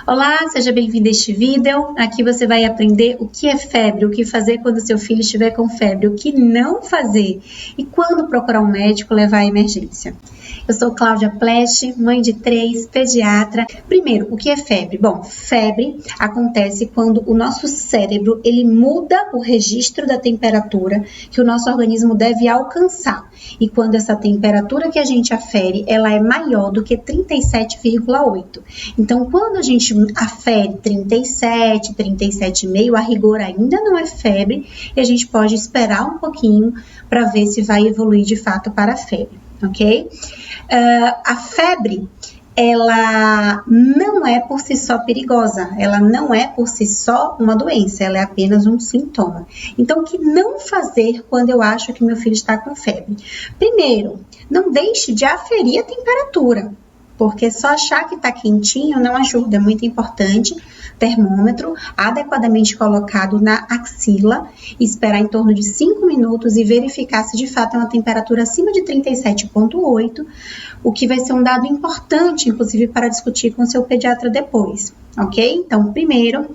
Olá, seja bem-vindo a este vídeo. Aqui você vai aprender o que é febre, o que fazer quando seu filho estiver com febre, o que não fazer e quando procurar um médico levar à emergência. Eu sou Cláudia Plesch, mãe de 3, pediatra. Primeiro, o que é febre? Bom, febre acontece quando o nosso cérebro ele muda o registro da temperatura que o nosso organismo deve alcançar. E quando essa temperatura que a gente afere, ela é maior do que 37,8. Então, quando a gente afere 37, 37,5, a rigor ainda não é febre e a gente pode esperar um pouquinho para ver se vai evoluir de fato para a febre, ok? A febre, ela não é por si só perigosa, ela não é por si só uma doença, ela é apenas um sintoma. Então, o que não fazer quando eu acho que meu filho está com febre? Primeiro, não deixe de aferir a temperatura, porque só achar que está quentinho não ajuda, é muito importante. Termômetro adequadamente colocado na axila, esperar em torno de 5 minutos e verificar se de fato é uma temperatura acima de 37,8, o que vai ser um dado importante, inclusive, para discutir com o seu pediatra depois, ok? Então, primeiro,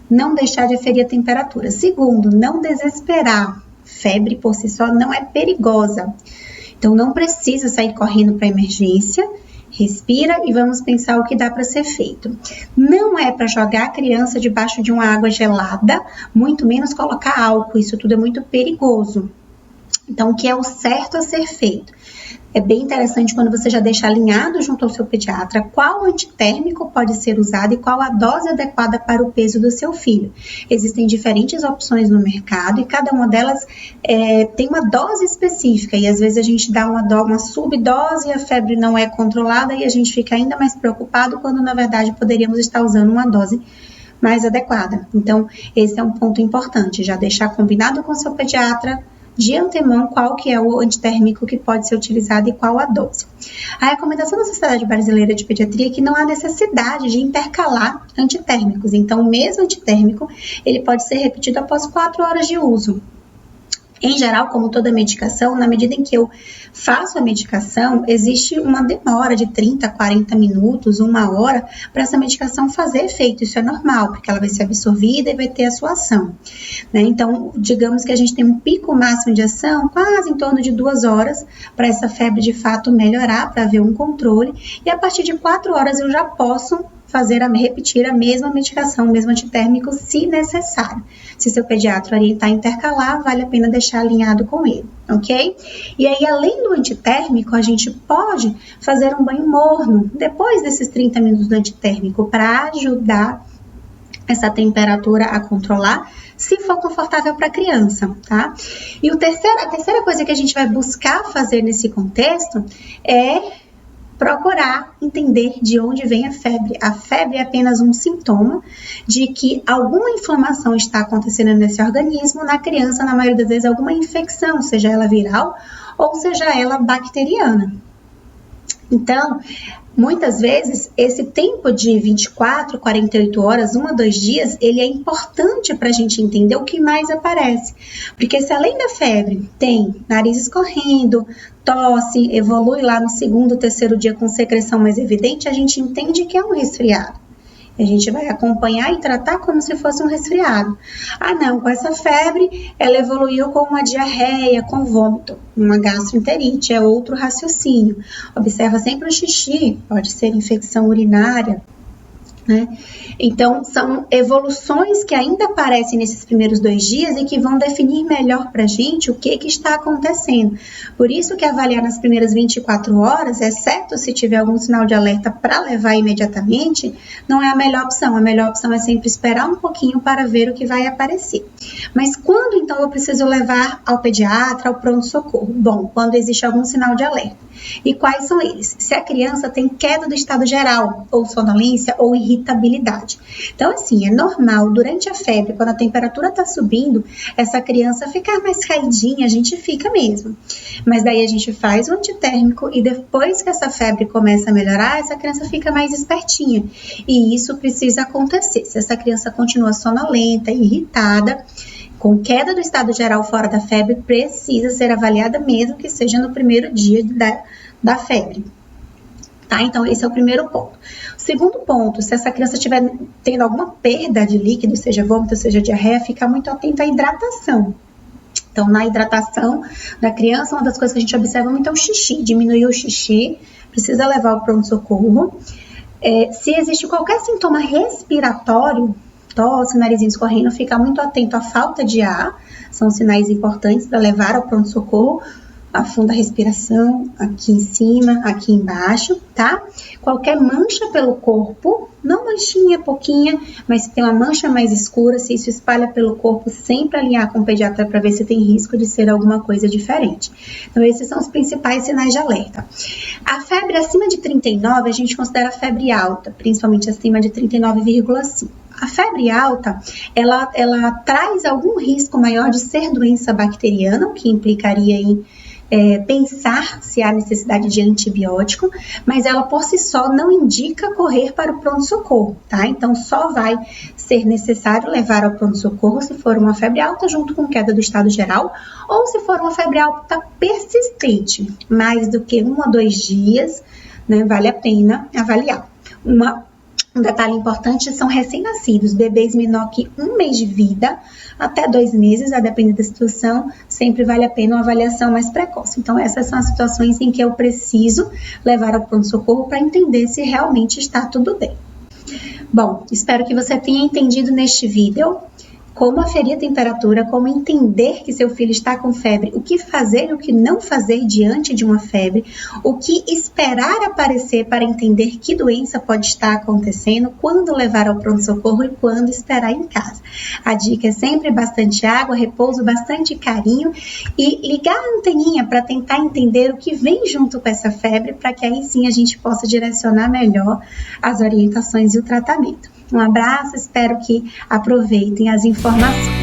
não deixar de aferir a temperatura. Segundo, não desesperar. Febre por si só não é perigosa, então não precisa sair correndo para a emergência. Respira e vamos pensar o que dá para ser feito. Não é para jogar a criança debaixo de uma água gelada, muito menos colocar álcool, isso tudo é muito perigoso. Então, o que é o certo a ser feito? É bem interessante quando você já deixa alinhado junto ao seu pediatra qual antitérmico pode ser usado e qual a dose adequada para o peso do seu filho. Existem diferentes opções no mercado e cada uma delas tem uma dose específica e às vezes a gente dá uma subdose e a febre não é controlada e a gente fica ainda mais preocupado quando na verdade poderíamos estar usando uma dose mais adequada. Então, esse é um ponto importante, já deixar combinado com o seu pediatra de antemão qual que é o antitérmico que pode ser utilizado e qual a dose. A recomendação da Sociedade Brasileira de Pediatria é que não há necessidade de intercalar antitérmicos. Então, o mesmo antitérmico, ele pode ser repetido após 4 horas de uso. Em geral, como toda medicação, na medida em que eu faço a medicação, existe uma demora de 30, 40 minutos, 1 hora, para essa medicação fazer efeito. Isso é normal, porque ela vai ser absorvida e vai ter a sua ação, né? Então, digamos que a gente tem um pico máximo de ação, quase em torno de 2 horas, para essa febre de fato melhorar, para haver um controle. E a partir de 4 horas eu já posso repetir a mesma medicação, o mesmo antitérmico, se necessário. Se seu pediatra orientar a intercalar, vale a pena deixar alinhado com ele, ok? E aí, além do antitérmico, a gente pode fazer um banho morno, depois desses 30 minutos do antitérmico, para ajudar essa temperatura a controlar, se for confortável para a criança, tá? E a terceira coisa que a gente vai buscar fazer nesse contexto é procurar entender de onde vem a febre. A febre é apenas um sintoma de que alguma inflamação está acontecendo nesse organismo, na criança, na maioria das vezes, alguma infecção, seja ela viral ou seja ela bacteriana. Então, muitas vezes, esse tempo de 24, 48 horas, 1 a 2 dias, ele é importante para a gente entender o que mais aparece. Porque se além da febre tem nariz escorrendo, tosse, evolui lá no 2º, 3º dia com secreção mais evidente, a gente entende que é um resfriado. A gente vai acompanhar e tratar como se fosse um resfriado. Ah, não, com essa febre, ela evoluiu com uma diarreia, com vômito, uma gastroenterite, é outro raciocínio. Observa sempre o xixi, pode ser infecção urinária, né? Então, são evoluções que ainda aparecem nesses primeiros 2 dias e que vão definir melhor para a gente o que está acontecendo. Por isso que avaliar nas primeiras 24 horas, exceto se tiver algum sinal de alerta para levar imediatamente, não é a melhor opção. A melhor opção é sempre esperar um pouquinho para ver o que vai aparecer. Mas quando, então, eu preciso levar ao pediatra, ao pronto-socorro? Bom, quando existe algum sinal de alerta. E quais são eles? Se a criança tem queda do estado geral, ou sonolência, ou irritabilidade. Então, assim, é normal, durante a febre, quando a temperatura está subindo, essa criança ficar mais caidinha, a gente fica mesmo. Mas daí a gente faz o antitérmico e depois que essa febre começa a melhorar, essa criança fica mais espertinha. E isso precisa acontecer. Se essa criança continua sonolenta, irritada, com queda do estado geral fora da febre, precisa ser avaliada mesmo que seja no primeiro dia da febre. Tá? Então, esse é o primeiro ponto. O segundo ponto, se essa criança estiver tendo alguma perda de líquido, seja vômito, seja diarreia, fica muito atento à hidratação. Então, na hidratação da criança, uma das coisas que a gente observa muito é o xixi. Diminuir o xixi, precisa levar ao pronto-socorro. Se existe qualquer sintoma respiratório, tosse, narizinho escorrendo, fica muito atento à falta de ar. São sinais importantes para levar ao pronto-socorro. Afunda a respiração aqui em cima, aqui embaixo, tá? Qualquer mancha pelo corpo, não manchinha, pouquinha, mas se tem uma mancha mais escura, se isso espalha pelo corpo, sempre alinhar com o pediatra para ver se tem risco de ser alguma coisa diferente. Então, esses são os principais sinais de alerta. A febre acima de 39, a gente considera febre alta, principalmente acima de 39,5. A febre alta, ela traz algum risco maior de ser doença bacteriana, o que implicaria em pensar se há necessidade de antibiótico, mas ela por si só não indica correr para o pronto-socorro, tá? Então, só vai ser necessário levar ao pronto-socorro se for uma febre alta junto com queda do estado geral ou se for uma febre alta persistente, mais do que 1 a 2 dias, né, vale a pena avaliar. Um detalhe importante são recém-nascidos, bebês menor que 1 mês de vida, até 2 meses, a depender da situação, sempre vale a pena uma avaliação mais precoce. Então, essas são as situações em que eu preciso levar ao pronto-socorro para entender se realmente está tudo bem. Bom, espero que você tenha entendido neste vídeo como aferir a temperatura, como entender que seu filho está com febre, o que fazer e o que não fazer diante de uma febre, o que esperar aparecer para entender que doença pode estar acontecendo, quando levar ao pronto-socorro e quando esperar em casa. A dica é sempre bastante água, repouso, bastante carinho e ligar a anteninha para tentar entender o que vem junto com essa febre, para que aí sim a gente possa direcionar melhor as orientações e o tratamento. Um abraço, espero que aproveitem as informações.